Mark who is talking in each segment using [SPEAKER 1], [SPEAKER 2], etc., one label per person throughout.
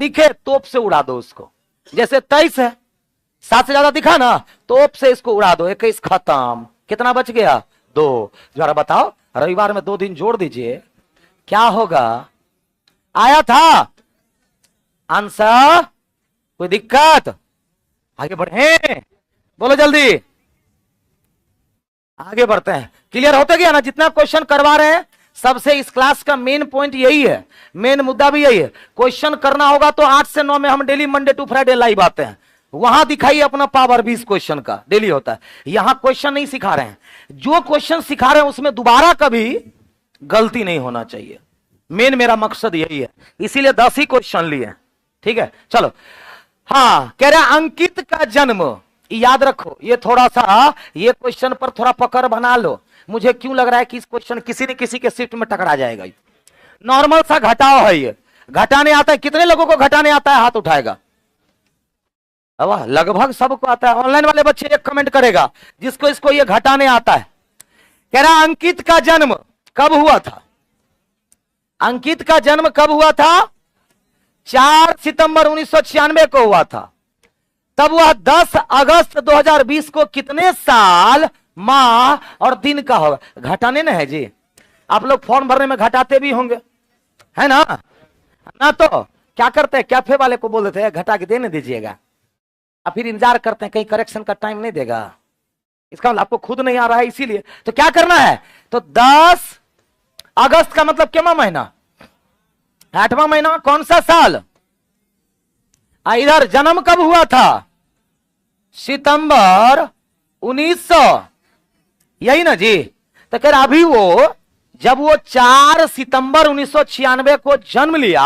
[SPEAKER 1] दिखे तोप से उड़ा दो उसको। जैसे 23 है, 7 से ज्यादा दिखा ना, तोप से इसको उड़ा दो। 21 खत्म। कितना बच गया? 2। जरा बताओ, रविवार में 2 दिन जोड़ दीजिए, क्या होगा? आया था आंसर? कोई दिक्कत? आगे बढ़े, बोलो जल्दी, आगे बढ़ते हैं। क्लियर होते गया ना? जितना क्वेश्चन करवा रहे हैं सबसे इस क्लास का मेन पॉइंट यही है, मेन मुद्दा भी यही है। क्वेश्चन करना होगा तो 8 से 9 में हम daily Monday to Friday live आते हैं, वहां दिखाइए अपना पावर 20 क्वेश्चन का डेली होता है। यहां क्वेश्चन नहीं सिखा रहे हैं, जो क्वेश्चन सिखा रहे हैं उसमें दोबारा कभी गलती नहीं होना चाहिए। मेन मेरा मकसद यही है, इसीलिए 10 ही क्वेश्चन लिए। ठीक है, चलो। हाँ, कह रहे अंकित का जन्म, याद रखो ये थोड़ा सा, ये क्वेश्चन पर थोड़ा पकड़ बना लो। मुझे क्यों लग रहा है कि इस क्वेश्चन किसी न किसी के शिफ्ट में टकरा जाएगा। नॉर्मल सा घटाओ है, ये घटाने आता है। कितने लोगों को घटाने आता है? हाथ उठाएगा। वाह, लगभग सबको आता है। ऑनलाइन वाले बच्चे एक कमेंट करेगा जिसको इसको ये घटाने आता है। कह रहा अंकित का जन्म कब हुआ था? अंकित का जन्म कब हुआ था? 4 सितंबर 1996 को हुआ था। तब वह 10 अगस्त 2020 को कितने साल, माह और दिन का होगा? घटाने ना है जी, आप लोग फॉर्म भरने में घटाते भी होंगे, है ना? ना तो क्या करते हैं, कैफे वाले को बोल देते हैं घटा के देने दीजिएगा, अब फिर इंतजार करते हैं कहीं करेक्शन का टाइम नहीं देगा। इसका मतलब आपको खुद नहीं आ रहा है, इसीलिए तो क्या करना है, तो 10 अगस्त का मतलब क्या महीना? 8वां महीना। कौन सा साल? इधर जन्म कब हुआ था? सितंबर 1900, यही ना जी? तो कह रहा अभी वो, जब वो 4 सितंबर 1996 को जन्म लिया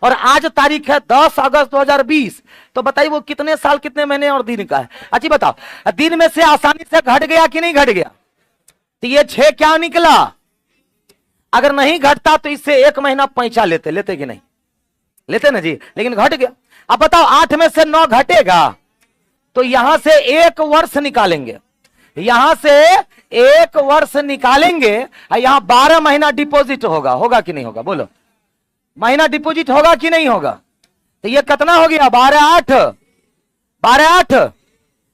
[SPEAKER 1] और आज तारीख है 10 अगस्त 2020, तो बताइए वो कितने साल, कितने महीने और दिन का है? अच्छी बताओ, दिन में से आसानी से घट गया कि नहीं घट गया? तो ये 6 क्या निकला? अगर नहीं घटता तो इससे 1 महीना पैंचा लेते कि नहीं लेते ना जी, लेकिन घट गया। अब बताओ 8 में से 9 घटेगा तो यहां से 1 वर्ष निकालेंगे, यहां से 1 वर्ष निकालेंगे, यहां 12 महीना डिपॉजिट होगा कि नहीं होगा? बोलो, महीना डिपॉजिट होगा कि नहीं होगा? तो ये कितना हो गया? 12 8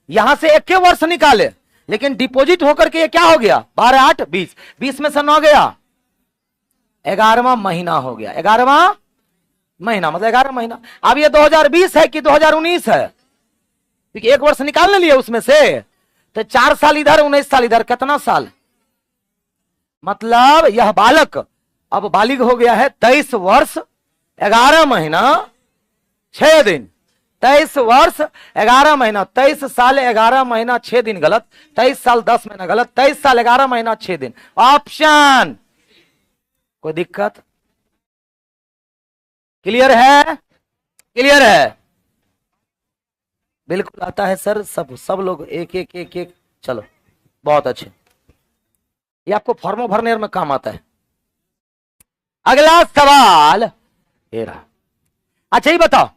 [SPEAKER 1] यहां से 1 वर्ष निकाले, लेकिन डिपॉजिट होकर के ये क्या हो गया? 12 8 20, 20 में से 9 गया, 11वां महीना हो गया। 11वां महीना मतलब 11 महीना। अब ये 2020 है कि 2019 है? क्योंकि 1 वर्ष निकालने लिए उसमें से, तो 4 साल इधर 19 साल इधर, कितना साल? मतलब यह बालक अब बालिग हो गया है। 23 वर्ष 11 महीना 6 दिन, 23 वर्ष 11 महीना, 23 साल 11 महीना 6 दिन गलत, 23 साल 10 महीना गलत, 23 साल 11 महीना 6 दिन। ऑप्शन, कोई दिक्कत? क्लियर है? क्लियर है? बिल्कुल आता है सर, सब लोग एक एक एक एक। चलो बहुत अच्छे, ये आपको फॉर्मो भरने में काम आता है। अगला सवाल ये रहा। अच्छा ये बताओ,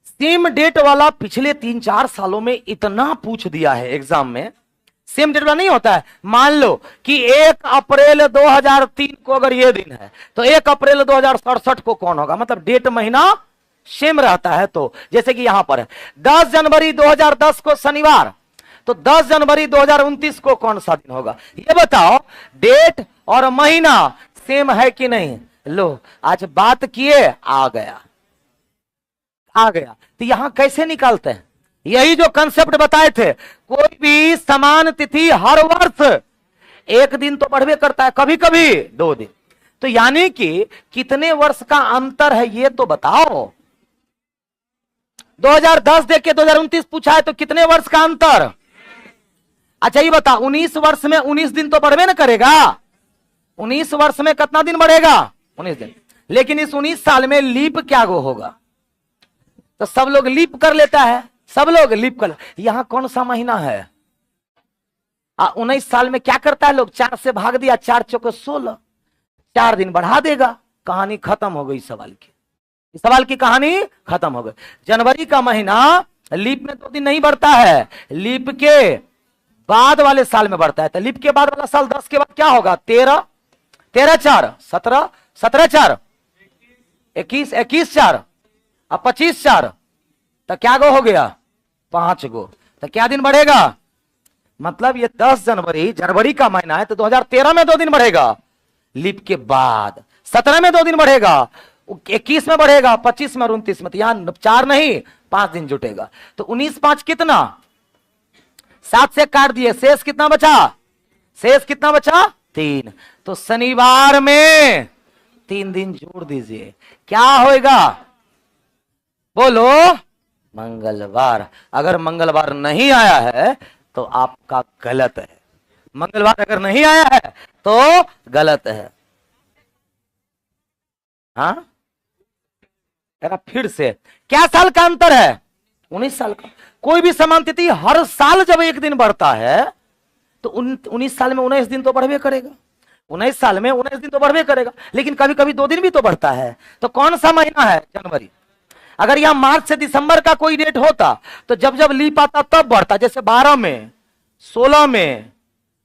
[SPEAKER 1] सेम डेट वाला पिछले 3-4 सालों में इतना पूछ दिया है एग्जाम में। सेम डेट वाला नहीं होता है, मान लो कि 1 अप्रैल 2003 को अगर ये दिन है तो 1 अप्रैल 2067 को कौन होगा? मतलब डेट महीना सेम रहता है। तो जैसे कि यहां पर है 10 जनवरी 2010 को शनिवार, तो 10 जनवरी 2029 को कौन सा दिन होगा? ये बताओ, डेट और महीना सेम है कि नहीं? लो आज बात किए, आ गया। तो यहां कैसे निकालते हैं? यही जो कंसेप्ट बताए थे, कोई भी समान तिथि हर वर्ष 1 दिन तो बढ़वे करता है, कभी कभी 2 दिन। तो यानी कि कितने वर्ष का अंतर है ये तो बताओ। 2010 देख के 2029 पूछा है तो कितने वर्ष का अंतर? अच्छा ये बता, 19 वर्ष में 19 दिन तो बढ़वे ना करेगा। 19 वर्ष में कितना दिन बढ़ेगा? 19 दिन। लेकिन इस 19 साल में लीप क्या गो होगा? तो सब लोग लीप कर लेता है, सब लोग लीप कर। यहां कौन सा महीना है? 19 साल में क्या करता है लोग? 4 से भाग दिया, 4 चौके 16, 4 दिन बढ़ा देगा। कहानी खत्म हो गई सवाल की। इस सवाल की कहानी खत्म हो गई। जनवरी का महीना लीप में 2 दिन नहीं बढ़ता है, लीप के बाद वाले साल में बढ़ता है। तो लीप के बाद वाला साल 10 के बाद क्या होगा? 13, 13 4 17, 17 4 21, 21 4 अब 25 4 तो क्या गो हो गया 5 गो, तो क्या दिन बढ़ेगा, मतलब ये 10 जनवरी, जनवरी का महीना है तो 2013 में 2 दिन बढ़ेगा लीप के बाद, 17 में 2 दिन बढ़ेगा, 21 में बढ़ेगा, 25 में और 29 में, तो यहां 4 नहीं 5 दिन जुटेगा। तो 19 5 कितना, 7 से काट दिए, शेष कितना बचा, शेष कितना बचा 3। तो शनिवार में 3 दिन जोड़ दीजिए, क्या होएगा बोलो, मंगलवार। अगर मंगलवार नहीं आया है तो आपका गलत है, मंगलवार अगर नहीं आया है तो गलत है। हाँ फिर से, क्या साल का अंतर है, 19 साल का। कोई भी समान तिथि हर साल जब एक दिन बढ़ता है तो 19 साल में 19 दिन तो बढ़वे करेगा, 19 साल में 19 दिन तो बढ़वे करेगा, लेकिन कभी कभी 2 दिन भी तो बढ़ता है। तो कौन सा महीना है, जनवरी। अगर यहां मार्च से दिसंबर का कोई डेट होता तो जब जब लीप आता तब बढ़ता, जैसे 12 में, 16 में,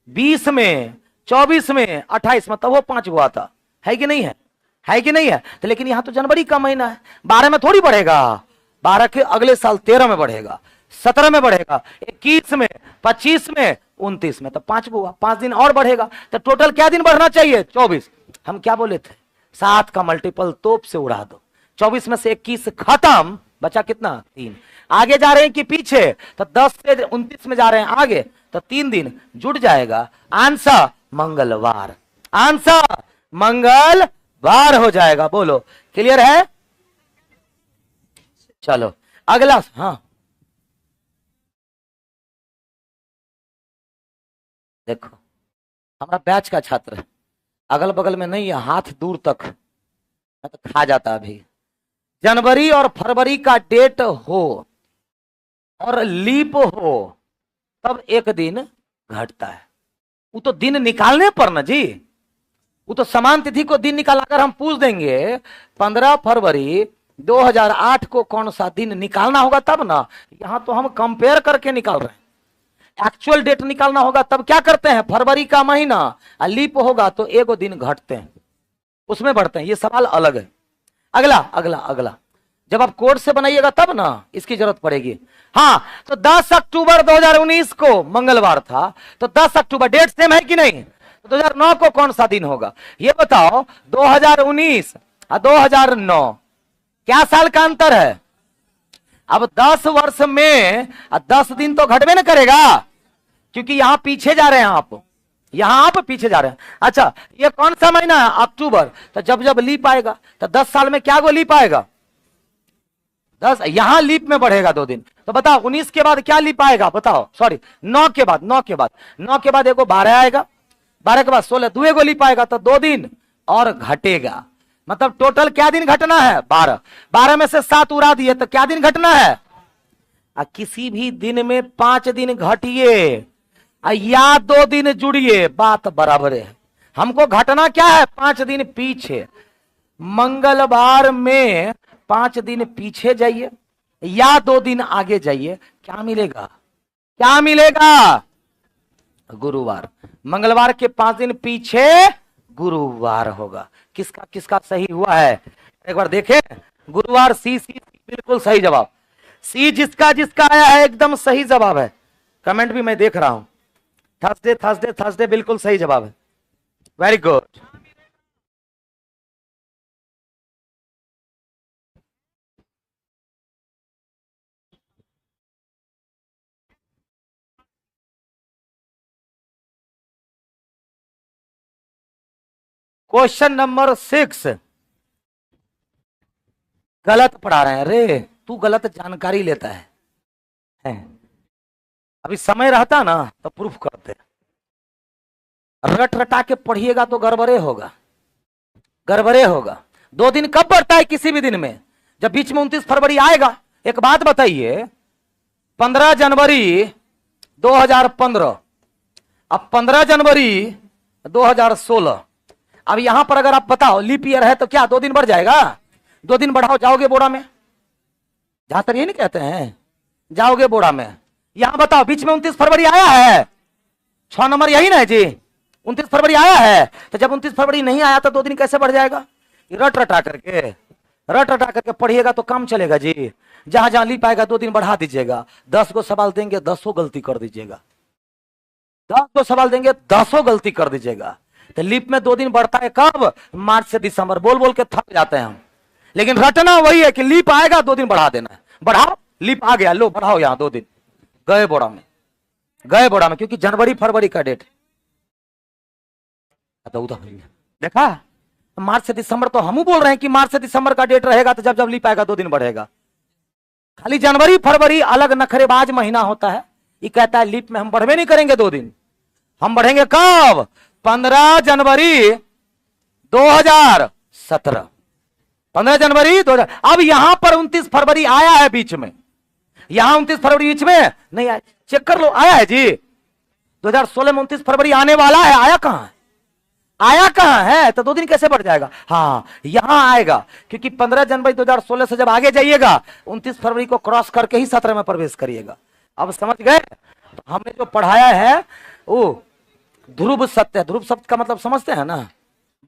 [SPEAKER 1] 20 में, 24 में, 28 में, तब वो 5 हुआ था, है कि नहीं है, है कि नहीं है। तो लेकिन यहां तो जनवरी का महीना है, 12 में थोड़ी बढ़ेगा, 12 के अगले साल 13 में बढ़ेगा, 17 में बढ़ेगा, 21 में, 25 में, 29 में, तो 5 हुआ, 5 दिन और बढ़ेगा। तो टोटल क्या दिन बढ़ना चाहिए 24। हम क्या बोले थे, 7 का मल्टीपल तोप से उड़ा दो, 24 में से 21 खत्म, बचा कितना 3। आगे जा रहे हैं कि पीछे, तो 10 से 29 में जा रहे हैं आगे, तो 3 दिन जुड़ जाएगा, आंसर मंगलवार, आंसर मंगलवार हो जाएगा। बोलो क्लियर है, चलो अगला। हाँ देखो हमारा बैच का छात्र है, अगल बगल में नहीं है, हाथ दूर तक मैं तो खा जाता। अभी जनवरी और फरवरी का डेट हो और लीप हो तब एक दिन घटता है, वो तो दिन निकालने पर ना जी, वो तो समान तिथि को दिन निकालना। अगर हम पूछ देंगे 15 फरवरी 2008 को कौन सा दिन निकालना होगा तब ना, यहां तो हम कंपेयर करके निकाल रहे हैं, एक्चुअल डेट निकालना होगा तब क्या करते हैं, फरवरी का महीना लीप होगा तो एगो दिन घटते हैं, उसमें बढ़ते हैं। ये सवाल अलग है। अगला अगला अगला, जब आप कोड से बनाइएगा तब ना इसकी जरूरत पड़ेगी। हाँ तो 10 अक्टूबर 2019 को मंगलवार था, तो 10 अक्टूबर डेट सेम है कि नहीं, तो 2009 को कौन सा दिन होगा ये बताओ। 2019 और 2009 क्या साल का अंतर है। अब 10 वर्ष में 10 दिन तो घटवे ना करेगा, क्योंकि यहां पीछे जा रहे हैं आप, यहां आप पीछे जा रहे हैं। अच्छा ये कौन सा महीना है, अक्टूबर, तो जब जब लीप आएगा तो 10 साल में क्या गो लीप आएगा, 10, यहां लीप में बढ़ेगा 2 दिन। तो बताओ 19 के बाद क्या लीप आएगा, बताओ, सॉरी 9 के बाद, 9 के बाद, 9 के बाद एगो 12 आएगा, 12 के बाद 16, 2 एगो लीप आएगा तो 2 दिन और घटेगा। मतलब टोटल क्या दिन घटना है 12, 12 में से 7 उड़ा दिए तो क्या दिन घटना है। किसी भी दिन में 5 दिन घटिए या 2 दिन जुड़िए, बात बराबर है। हमको घटना क्या है 5 दिन पीछे, मंगलवार में 5 दिन पीछे जाइए या 2 दिन आगे जाइए, क्या मिलेगा, क्या मिलेगा, गुरुवार। मंगलवार के 5 दिन पीछे गुरुवार होगा। किसका किसका सही हुआ है एक बार देखें, गुरुवार सी सी सी बिल्कुल सही जवाब, सी जिसका जिसका आया है एकदम सही जवाब है। कमेंट भी मैं देख रहा हूं, थर्सडे थर्सडे थर्सडे बिल्कुल सही जवाब है, वेरी गुड। क्वेश्चन नंबर 6 गलत पढ़ा रहे हैं, रे तू गलत जानकारी लेता है। अभी समय रहता ना तो प्रूफ करते, रट रटा के पढ़िएगा तो गड़बड़े होगा, गड़बड़े होगा। 2 दिन कब बढ़ता है किसी भी दिन में, जब बीच में 29 फरवरी आएगा। एक बात बताइए, 15 जनवरी 2015 अब 15 जनवरी 2016, अब यहां पर अगर आप बताओ लीप ईयर है तो क्या 2 दिन बढ़ जाएगा, 2 दिन बढ़ाओ, जाओगे बोरा में, जहां तक ये नहीं कहते हैं जाओगे बोरा में। यहां बताओ बीच में 29 फरवरी आया है, 6 नंबर यही ना है जी, 29 फरवरी आया है, तो जब 29 फरवरी नहीं आया तो 2 दिन कैसे बढ़ जाएगा, रट रटा करके रट रटा करके पढ़िएगा तो काम चलेगा जी। जहां जहां लीप आएगा 2 दिन बढ़ा दीजिएगा। 10 को सवाल देंगे 10 गलती कर दीजिएगा। 10 को सवाल देंगे 10 गलती कर दीजिएगा। तो लीप में 2 दिन बढ़ता है कब? मार्च से दिसंबर। बोल बोल के थक जाते हैं हम, लेकिन रटना वही है कि लीप आएगा 2 दिन बढ़ा देना है। बढ़ाओ, लीप आ गया, लो बढ़ाओ यहां 2 दिन, गए बोड़ा में, गए बोड़ा में, क्योंकि जनवरी फरवरी का डेट देखा। मार्च से दिसंबर तो हम बोल रहे हैं कि मार्च से दिसंबर का डेट रहेगा, तो जब जब लीप आएगा 2 दिन बढ़ेगा। खाली जनवरी फरवरी अलग नखरेबाज महीना होता है। ये कहता है लीप में हम बढ़वे नहीं करेंगे 2 दिन, हम बढ़ेंगे कब? 15 जनवरी 2017। 15 जनवरी 2000। अब यहां पर 29 फरवरी आया है बीच में, यहां 29 फरवरी बीच में नहीं आया, चेक कर लो, आया है जी। 2016 में 29 फरवरी आने वाला है, आया कहां है? आया कहां है? तो 2 दिन कैसे बढ़ जाएगा? हाँ यहां आएगा, क्योंकि 15 जनवरी 2016 से जब आगे जाइएगा 29 फरवरी को क्रॉस करके ही 17 में प्रवेश करिएगा। अब समझ गए? तो हमने जो पढ़ाया है वो ध्रुव सत्य। ध्रुव शब्द का मतलब समझते हैं ना?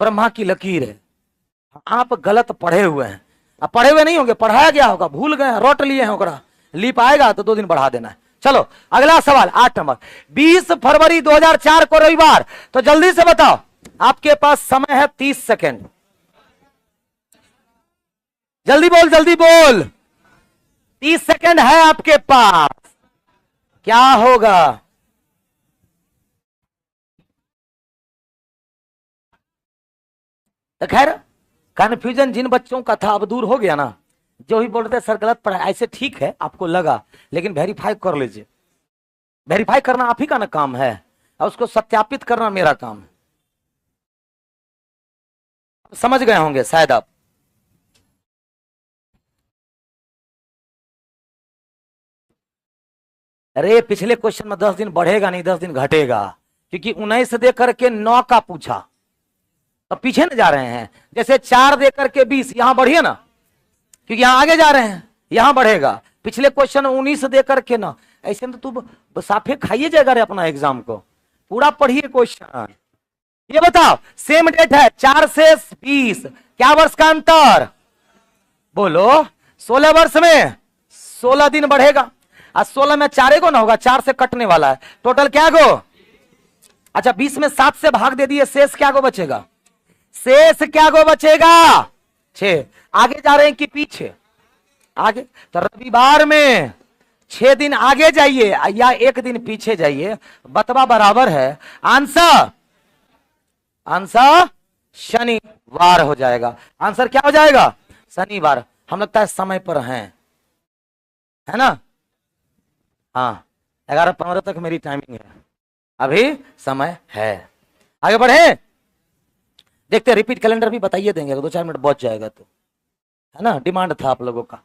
[SPEAKER 1] ब्रह्मा की लकीर है। आप गलत पढ़े हुए हैं, अब पढ़े हुए नहीं होंगे, पढ़ाया गया होगा, भूल गए, रोट लिए हैं ओकरा। लीप आएगा तो 2 दिन बढ़ा देना है। चलो अगला सवाल 8 नंबर। 20 फरवरी 2004 को रविवार, तो जल्दी से बताओ, आपके पास समय है 30 सेकेंड। जल्दी बोल, जल्दी बोल, 30 सेकेंड है आपके पास। क्या होगा? तो खैर कंफ्यूजन जिन बच्चों का था अब दूर हो गया ना। जो ही बोलते सर गलत पढ़ा, ऐसे ठीक है आपको लगा, लेकिन वेरीफाई कर लीजिए। वेरीफाई करना आप ही का ना काम है, और उसको सत्यापित करना मेरा काम है। समझ गए होंगे शायद आप। अरे पिछले क्वेश्चन में 10 दिन बढ़ेगा नहीं, 10 दिन घटेगा, क्योंकि 19 दे करके 9 का पूछा, तो पीछे न जा रहे हैं। जैसे 4 दे करके 20, यहां बढ़िए ना, क्योंकि यहां आगे जा रहे हैं, यहां बढ़ेगा। पिछले क्वेश्चन 19 दे करके ना, ऐसे में तो तू साफे खाइए जाएगा रे अपना एग्जाम को। पूरा पढ़िए क्वेश्चन। ये बताओ सेम डेट है 4 से 20, क्या वर्ष का अंतर? बोलो 16 वर्ष में 16 दिन बढ़ेगा, और 16 में 4 को ना होगा, 4 से कटने वाला है, टोटल क्या गो? अच्छा 20 में 7 से भाग दे दिए, शेष क्या गो बचेगा? शेष क्या गो बचेगा? 6। आगे जा रहे हैं कि पीछे? आगे। तो रविवार में 6 दिन आगे जाइए या 1 दिन पीछे जाइए, बतवा बराबर है। आंसर आंसर शनिवार हो जाएगा। आंसर क्या हो जाएगा? शनिवार। हम लगता है समय पर हैं, है ना? हाँ 11:15 तक मेरी टाइमिंग है, अभी समय है। आगे बढ़े, देखते हैं। रिपीट कैलेंडर भी बताइए देंगे, 2-4 मिनट बच जाएगा तो, है ना? डिमांड था आप लोगों का।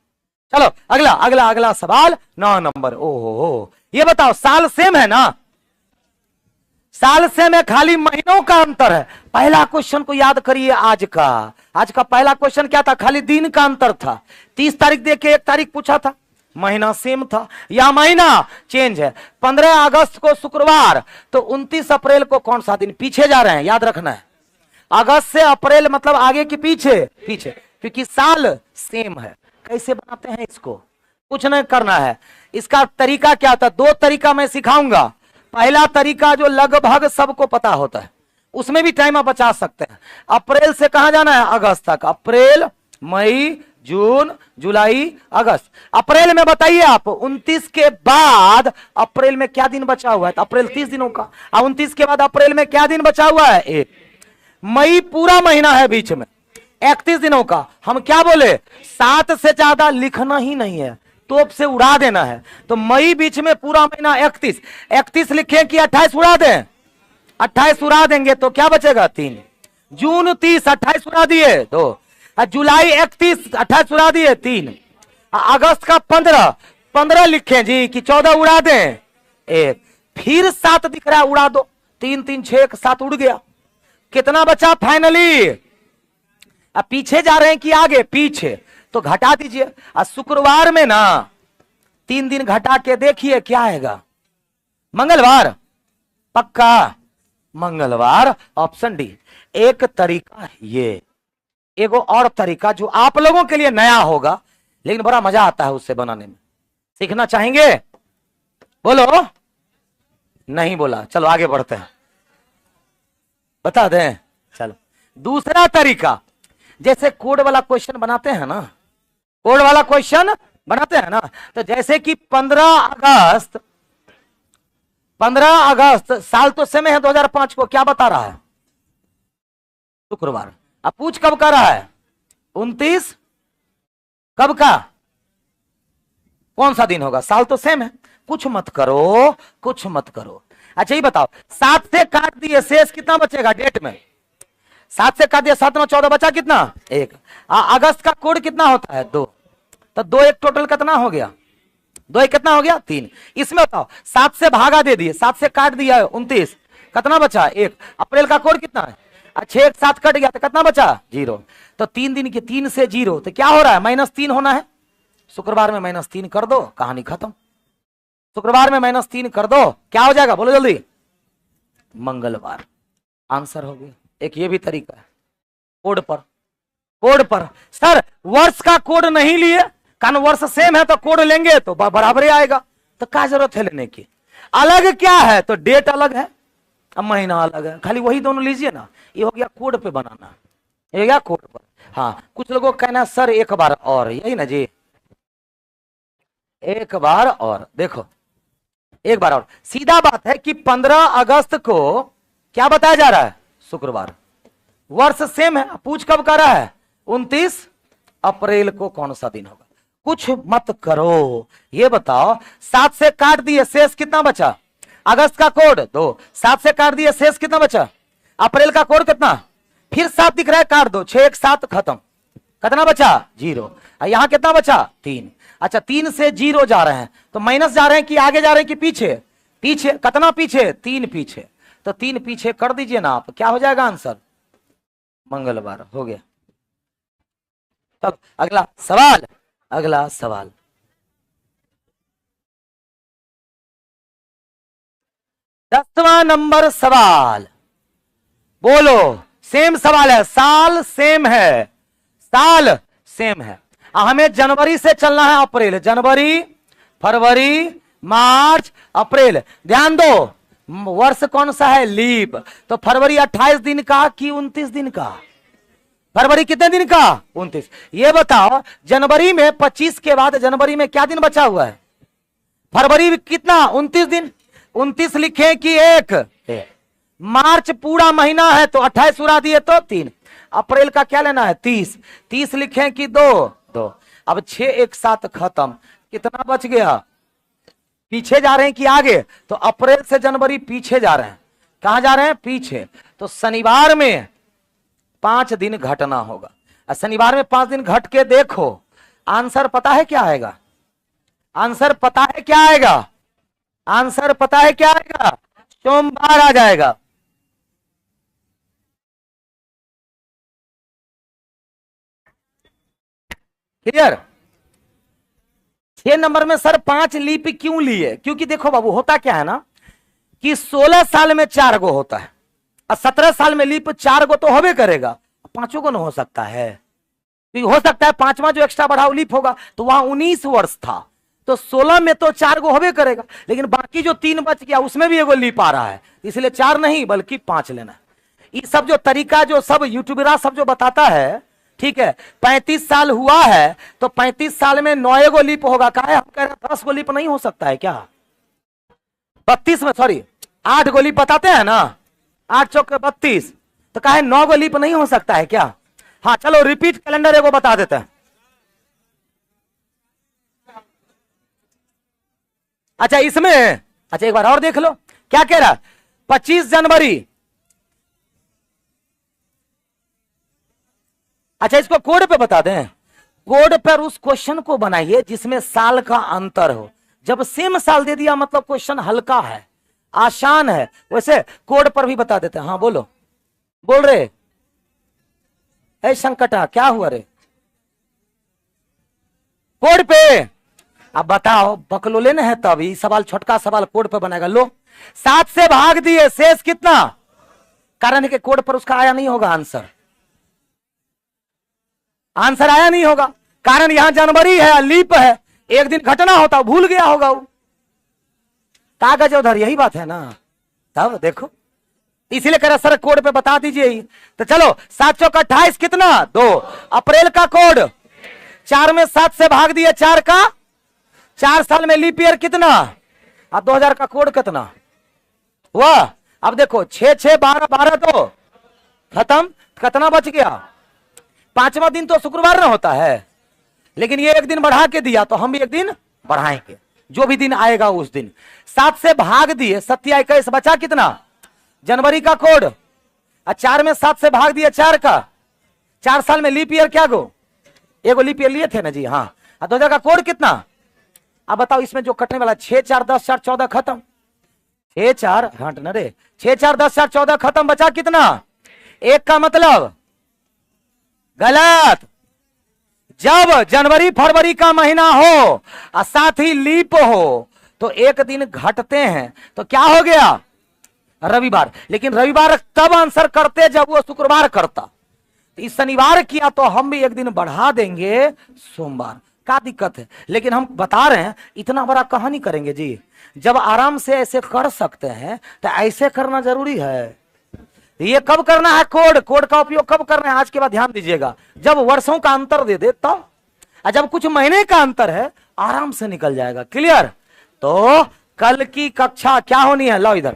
[SPEAKER 1] चलो अगला अगला अगला सवाल 9 नंबर। ओहो, ये बताओ साल सेम है ना? साल से में खाली महीनों का अंतर है। पहला क्वेश्चन को याद करिए, आज का पहला क्वेश्चन क्या था? खाली दिन का अंतर था। 30 तारीख दे के 1 तारीख पूछा था, महीना सेम था, या महीना चेंज है। 15 अगस्त को शुक्रवार, तो 29 अप्रैल को कौन सा दिन? पीछे जा रहे हैं, याद रखना है। अगस्त से अप्रैल मतलब आगे की पीछे? पीछे, क्योंकि साल सेम है। कैसे बनाते हैं इसको? कुछ नहीं करना है। इसका तरीका क्या था? 2 तरीका मैं सिखाऊंगा। पहला तरीका जो लगभग सबको पता होता है, उसमें भी टाइम आप बचा सकते हैं। अप्रैल से कहां जाना है? अगस्त तक। अप्रैल, मई, जून, जुलाई, अगस्त। अप्रैल में बताइए आप 29 के बाद अप्रैल में क्या दिन बचा हुआ है? तो अप्रैल 30 दिनों का, और 29 के बाद अप्रैल में क्या दिन बचा हुआ है? 1। मई पूरा महीना है बीच में, 31 दिनों का। हम क्या बोले? 7 से ज्यादा लिखना ही नहीं है, तोप से उड़ा देना है। तो मई बीच में पूरा महीना 31। 31 लिखें कि 28 उड़ा दें? 28 उड़ा देंगे तो क्या बचेगा? 3। जून 30, 28 उड़ा दिए 2। जुलाई 31, 28 उड़ा दिए 3। अगस्त का 15 लिखें जी कि 14 उड़ा दें? 1। फिर 7 दिख रहा है, उड़ा दो। 3 3 6 7 उड़ गया। कितना बचा फाइनली? अब पीछे जा रहे हैं कि आगे? पीछे, तो घटा दीजिए। और शुक्रवार में ना 3 दिन घटा के देखिए क्या आएगा? मंगलवार, पक्का मंगलवार, ऑप्शन डी। एक तरीका ये, एगो और तरीका जो आप लोगों के लिए नया होगा, लेकिन बड़ा मजा आता है उससे बनाने में। सीखना चाहेंगे? बोलो। नहीं बोला, चलो आगे बढ़ते हैं, बता दें। चलो दूसरा तरीका, जैसे कोड वाला क्वेश्चन बनाते हैं ना, कोड वाला क्वेश्चन बनाते हैं ना, तो जैसे कि 15 अगस्त साल तो समय है 2005 को, क्या बता रहा है? शुक्रवार। अब पूछ कब का रहा है? 29 कब का? कौन सा दिन होगा? साल तो सेम है, कुछ मत करो, कुछ मत करो। अच्छा ये बताओ, 7 से काट दिए शेष कितना बचेगा डेट में? 7 से काट दिया 7 में 14 बचा कितना? 1। अगस्त का कोड कितना होता है? 2। तो 2 1 टोटल कितना हो गया? 2 1 कितना हो गया? 3। इसमें बताओ 7 से भागा दे दिए, 7 से काट दिया 29, कितना बचा? 1। अप्रैल का कोड कितना है? 6 1 7 कट गया तो कितना बचा? 0। तो 3 दिन के 3 से 0, तो क्या हो रहा है? -3 होना है। शुक्रवार में -3 कर दो, कहानी खत्म। शुक्रवार में -3 कर दो, क्या हो जाएगा? बोलो जल्दी। मंगलवार। आंसर हो गया। एक ये भी तरीका है कोड पर। कोड पर सर वर्ष का कोड नहीं लिए, कारण वर्ष सेम है तो कोड लेंगे तो बराबर ही आएगा, तो क्या जरूरत है लेने की? अलग क्या है? तो डेट अलग है, अब महीना अलग है, खाली वही दोनों लीजिए ना। ये हो गया कोड पे बनाना, ये हो गया कोड पर। हाँ, कुछ लोगों का कहना सर एक बार और, यही ना जी, एक बार और। देखो एक बार और, सीधा बात है कि 15 अगस्त को क्या बताया जा रहा है? शुक्रवार। वर्ष सेम है, पूछ कब कर रहा है? 29 अप्रैल को कौन सा दिन होगा? कुछ मत करो, ये बताओ 7 से काट दिए शेष कितना बचा? अगस्त का कोड 2, 7 से काट दिए शेष कितना बचा? अप्रैल का कोड कितना? फिर 7 दिख रहा है, काट दो, 6 1 7 खत्म, कितना बचा? 0। यहां कितना बचा? 3। अच्छा 3 से 0 जा रहे हैं, तो माइनस जा रहे हैं कि आगे जा रहे हैं कि पीछे? पीछे। कितना पीछे? 3 पीछे, तो 3 पीछे कर दीजिए ना आप, क्या हो जाएगा आंसर? मंगलवार। हो गया। तब अगला सवाल, अगला सवाल, दसवां नंबर सवाल। बोलो, सेम सवाल है, साल सेम है, साल सेम है। हमें जनवरी से चलना है अप्रैल, जनवरी फरवरी मार्च अप्रैल। ध्यान दो, वर्ष कौन सा है? लीप। तो फरवरी 28 दिन का कि 29 दिन का? फरवरी कितने दिन का? 29। ये बताओ जनवरी में 25 के बाद जनवरी में क्या दिन बचा हुआ है? फरवरी कितना? 29 दिन। 29 लिखे कि 1? मार्च पूरा महीना है तो 28 उड़ा दिए तो 3। अप्रैल का क्या लेना है? 30। 30 लिखे कि 2। अब 6 1 7 खत्म, कितना बच गया? पीछे जा रहे हैं कि आगे? तो अप्रैल से जनवरी पीछे जा रहे हैं। कहां जा रहे हैं? पीछे। तो शनिवार में 5 दिन घटना होगा। शनिवार में 5 दिन घट के देखो, आंसर पता है क्या आएगा? आंसर पता है क्या आएगा? आंसर पता है क्या आएगा? सोमवार आ जाएगा। क्लियर? 6 नंबर में सर 5 लीप क्यों लिए? क्योंकि देखो बाबू, होता क्या है ना कि 16 साल में 4 गो होता है और 17 साल में लीप 4 गो तो होबे करेगा, 5 गो ना हो सकता है। हो सकता है 5वां जो एक्स्ट्रा बढ़ाओ लीप होगा, तो वहां 19 वर्ष था, तो 16 में तो 4 गो होबे करेगा, लेकिन बाकी जो 3 बच गया उसमें भी एगो लीप आ रहा है, इसलिए 4 नहीं बल्कि 5 लेना है। ये सब जो तरीका जो सब यूट्यूबरा सब जो बताता है, ठीक है, 35 साल हुआ है तो 35 साल में 9 गो लीप होगा। कहा है? हम कह रहे हैं 10 गो लीप नहीं हो सकता है क्या? 32 में सॉरी 8 गो लीप बताते हैं ना, 8 चौक 32, तो कहा है 9 गो लीप नहीं हो सकता है क्या? हाँ चलो रिपीट कैलेंडर एगो बता देते हैं। अच्छा इसमें, अच्छा एक बार और देख लो क्या कह रहा है? 25 जनवरी। अच्छा इसको कोड पे बता दें, कोड पर उस क्वेश्चन को बनाइए जिसमें साल का अंतर हो। जब सेम साल दे दिया मतलब क्वेश्चन हल्का है, आसान है, वैसे कोड पर भी बता देते हैं। हाँ बोलो, बोल रहे ऐ संकटा क्या हुआ रे? कोड पे अब बताओ, बकलोले न है तब ये सवाल, छोटका सवाल कोड पे बनाएगा। लो 7 से भाग दिए शेष कितना? कारण है कि कोड पर उसका आया नहीं होगा आंसर। आंसर आया नहीं होगा, कारण यहां जनवरी है, लीप है, एक दिन घटना होता, भूल गया होगा वो। कागज उधर, यही बात है ना। तब देखो, इसीलिए कह रहा सर कोड पे बता दीजिए। तो चलो 7 चौक 28 कितना 2 अप्रैल का कोड 4 में 7 से भाग दिए 4 का, 4 साल में लीप ईयर कितना, अब 2000 का कोड कितना वह। अब देखो 6 6 12 12 तो खत्म, कितना बच गया, 5वां दिन तो शुक्रवार ना होता है, लेकिन ये एक दिन बढ़ा के दिया तो हम भी एक दिन बढ़ाएंगे, जो भी दिन आएगा उस दिन। 7 से भाग दिए 7 21 बचा कितना जनवरी का कोड, और 4 में 7 से भाग दिए 4 का, 4 साल में लीप ईयर क्या गो, एगो लीप ईयर लिए थे ना जी, हाँ। 2000 का कोड कितना, अब बताओ इसमें जो कटने वाला 6 4 10 4 14 खत्म, 6 4 हट न रे, 6 4 10 4 14 खत्म, बचा कितना 1 का मतलब गलत। जब जनवरी फरवरी का महीना हो और साथ ही लीप हो तो एक दिन घटते हैं, तो क्या हो गया रविवार। लेकिन रविवार तब आंसर करते जब वो शुक्रवार करता, तो इस शनिवार किया तो हम भी एक दिन बढ़ा देंगे सोमवार, क्या दिक्कत है। लेकिन हम बता रहे हैं इतना बड़ा कहानी करेंगे जी, जब आराम से ऐसे कर सकते हैं तो ऐसे करना जरूरी है। ये कब करना है, कोड का उपयोग कब करना है, आज के बाद ध्यान दीजिएगा, जब वर्षों का अंतर दे दे तब, जब कुछ महीने का अंतर है आराम से निकल जाएगा। क्लियर। तो कल की कक्षा क्या होनी है, लो इधर